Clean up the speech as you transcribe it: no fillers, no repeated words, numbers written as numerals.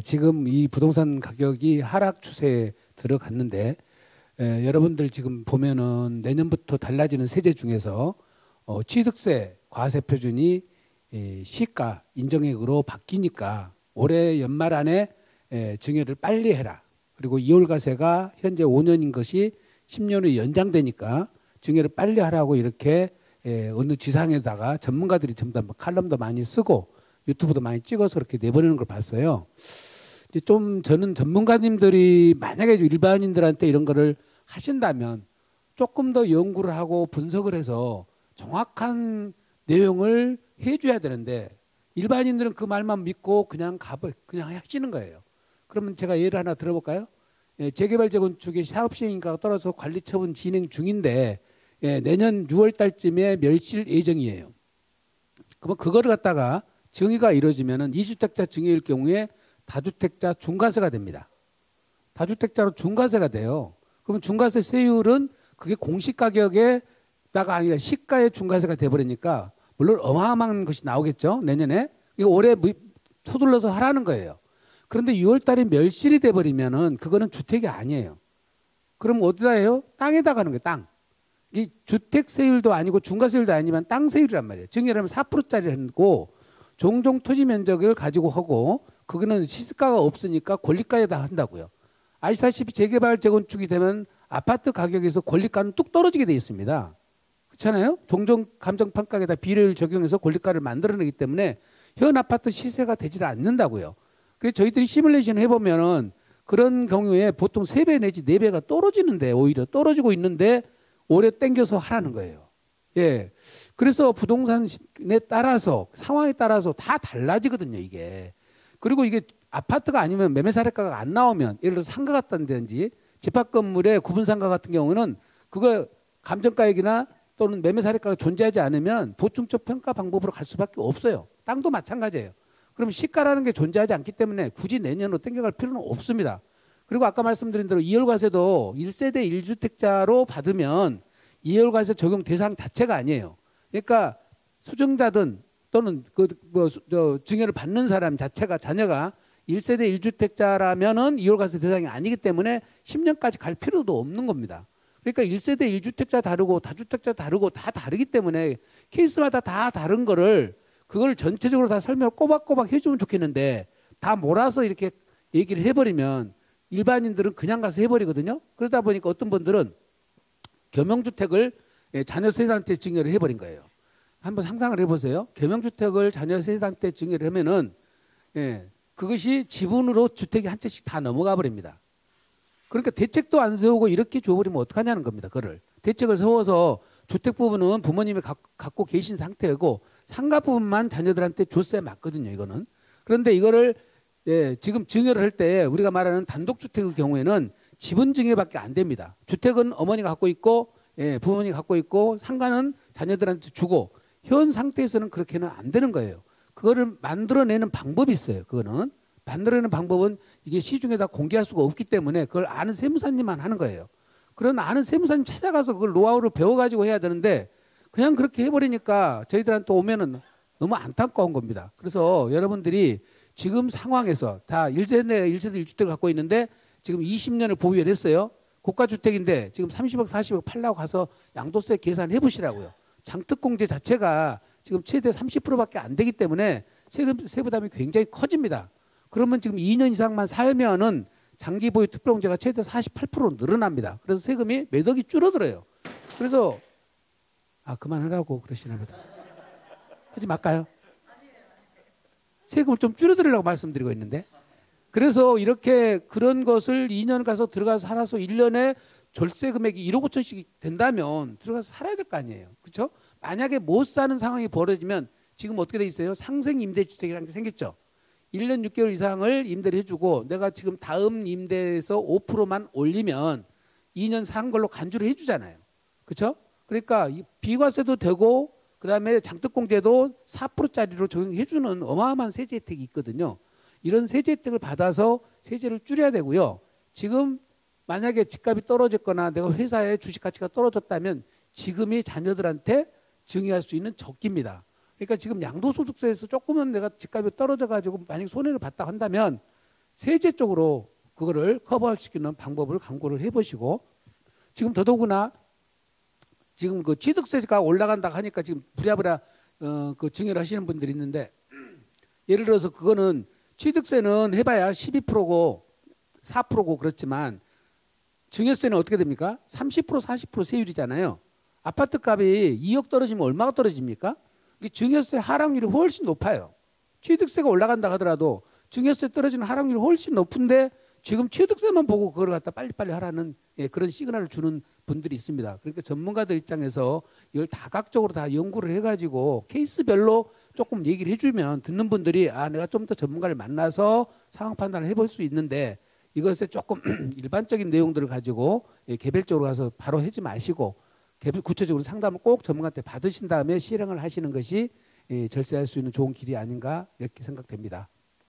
지금 이 부동산 가격이 하락 추세에 들어갔는데 여러분들 지금 보면은 내년부터 달라지는 세제 중에서 취득세 과세 표준이 시가 인정액으로 바뀌니까 올해 연말 안에 증여를 빨리 해라. 그리고 2월 과세가 현재 5년인 것이 10년으로 연장되니까 증여를 빨리 하라고 이렇게 어느 지상에다가 전문가들이 전부 다 칼럼도 많이 쓰고 유튜브도 많이 찍어서 그렇게 내보내는 걸 봤어요. 이제 좀 저는 전문가님들이 만약에 일반인들한테 이런 거를 하신다면 조금 더 연구를 하고 분석을 해서 정확한 내용을 해줘야 되는데 일반인들은 그 말만 믿고 그냥 하시는 거예요. 그러면 제가 예를 하나 들어볼까요? 재개발 재건축의 사업 시행인가가 떨어져서 관리 처분 진행 중인데 내년 6월 달쯤에 멸실 예정이에요. 그러면 그거를 갖다가 증여가 이루어지면은 2주택자 증여일 경우에 다주택자 중과세가 됩니다. 다주택자로 중과세가 돼요. 그러면 중과세 세율은 그게 공시가격에다가 아니라 시가의 중과세가 돼버리니까 물론 어마어마한 것이 나오겠죠. 내년에. 이거 올해 서둘러서 하라는 거예요. 그런데 6월 달에 멸실이 돼버리면은 그거는 주택이 아니에요. 그럼 어디다 해요? 땅에다 가는 거예요. 땅. 이 주택 세율도 아니고 중과세율도 아니지만 땅 세율이란 말이에요. 증여라면 4%짜리를 하고 종종 토지 면적을 가지고 하고 그거는 시세가가 없으니까 권리가에다 한다고요. 아시다시피 재개발 재건축이 되면 아파트 가격에서 권리가는 뚝 떨어지게 돼 있습니다. 그렇잖아요? 종종 감정평가에다 비례율 적용해서 권리가를 만들어내기 때문에 현 아파트 시세가 되질 않는다고요. 그래서 저희들이 시뮬레이션 해보면은 그런 경우에 보통 3배 내지 4배가 떨어지는데 오히려 떨어지고 있는데 올해 땡겨서 하라는 거예요. 예. 그래서 부동산에 따라서 상황에 따라서 다 달라지거든요, 이게. 그리고 이게 아파트가 아니면 매매 사례가가 안 나오면 예를 들어서 상가 같다든지 집합 건물의 구분 상가 같은 경우는 그거 감정가액이나 또는 매매 사례가가 존재하지 않으면 보충적 평가 방법으로 갈 수밖에 없어요. 땅도 마찬가지예요. 그럼 시가라는 게 존재하지 않기 때문에 굳이 내년으로 땡겨갈 필요는 없습니다. 그리고 아까 말씀드린 대로 2월 과세도 1세대 1주택자로 받으면 2월 과세 적용 대상 자체가 아니에요. 그러니까 수증자든 또는 증여를 받는 사람 자체가 자녀가 1세대 1주택자라면은 2월 과세 대상이 아니기 때문에 10년까지 갈 필요도 없는 겁니다. 그러니까 1세대 1주택자 다르고 다주택자 다르고 다 다르기 때문에 케이스마다 다 다른 거를 그걸 전체적으로 다 설명을 꼬박꼬박 해주면 좋겠는데 다 몰아서 이렇게 얘기를 해버리면 일반인들은 그냥 가서 해버리거든요. 그러다 보니까 어떤 분들은 겸용주택을 자녀 세대한테 증여를 해버린 거예요. 한번 상상을 해보세요. 겸용주택을 자녀 세대한테 증여를 하면은 그것이 지분으로 주택이 한 채씩 다 넘어가 버립니다. 그러니까 대책도 안 세우고 이렇게 줘버리면 어떡하냐는 겁니다. 그걸 대책을 세워서 주택 부분은 부모님이 갖고 계신 상태고 상가 부분만 자녀들한테 줬어야 맞거든요. 이거는. 그런데 이거를 지금 증여를 할 때 우리가 말하는 단독주택의 경우에는 지분 증여밖에 안 됩니다. 주택은 어머니가 갖고 있고 부모님이 갖고 있고 상가는 자녀들한테 주고 현 상태에서는 그렇게는 안 되는 거예요. 그거를 만들어내는 방법이 있어요. 그거는 만들어내는 방법은 이게 시중에다 공개할 수가 없기 때문에 그걸 아는 세무사님만 하는 거예요. 그런 아는 세무사님 찾아가서 그걸 노하우를 배워가지고 해야 되는데 그냥 그렇게 해버리니까 저희들한테 오면은 너무 안타까운 겁니다. 그래서 여러분들이 지금 상황에서 다 1세대 1주택을 갖고 있는데 지금 20년을 보유를 했어요. 고가주택인데 지금 30억 40억 팔라고 가서 양도세 계산해 보시라고요. 장특공제 자체가 지금 최대 30%밖에 안 되기 때문에 세부담이 굉장히 커집니다. 그러면 지금 2년 이상만 살면은 장기 보유 특별공제가 최대 48% 늘어납니다. 그래서 세금이 몇 억이 줄어들어요. 그래서 그만하라고 그러시나 보다. 하지 말까요? 세금을 좀 줄여드리려고 말씀드리고 있는데. 그래서 이렇게 그런 것을 2년 가서 들어가서 살아서 1년에 절세 금액이 1억 5천씩 된다면 들어가서 살아야 될 거 아니에요. 그렇죠? 만약에 못 사는 상황이 벌어지면 지금 어떻게 돼 있어요? 상생 임대주택이라는 게 생겼죠. 1년 6개월 이상을 임대를 해주고 내가 지금 다음 임대에서 5%만 올리면 2년 산 걸로 간주를 해주잖아요. 그렇죠? 그러니까 비과세도 되고 그다음에 장특공제도 4%짜리로 적용해주는 어마어마한 세제 혜택이 있거든요. 이런 세제 혜택을 받아서 세제를 줄여야 되고요. 지금 만약에 집값이 떨어졌거나 내가 회사의 주식 가치가 떨어졌다면 지금이 자녀들한테 증여할 수 있는 적기입니다. 그러니까 지금 양도소득세에서 조금은 내가 집값이 떨어져가지고 만약 손해를 봤다 한다면 세제 쪽으로 그거를 커버시키는 방법을 강구를 해보시고 지금 더더구나 지금 그 취득세가 올라간다 하니까 지금 부랴부랴 그 증여를 하시는 분들이 있는데 예를 들어서 그거는 취득세는 해봐야 12%고 4%고 그렇지만 증여세는 어떻게 됩니까? 30% 40% 세율이잖아요. 아파트 값이 2억 떨어지면 얼마가 떨어집니까? 증여세 하락률이 훨씬 높아요. 취득세가 올라간다 하더라도 증여세 떨어지는 하락률이 훨씬 높은데 지금 취득세만 보고 그걸 갖다 빨리빨리 하라는 그런 시그널을 주는 분들이 있습니다. 그러니까 전문가들 입장에서 이걸 다각적으로 다 연구를 해가지고 케이스별로 조금 얘기를 해주면 듣는 분들이 아 내가 좀 더 전문가를 만나서 상황 판단을 해볼 수 있는데 이것에 조금 일반적인 내용들을 가지고 개별적으로 가서 바로 하지 마시고 구체적으로 상담을 꼭 전문가한테 받으신 다음에 실행을 하시는 것이 절세할 수 있는 좋은 길이 아닌가 이렇게 생각됩니다.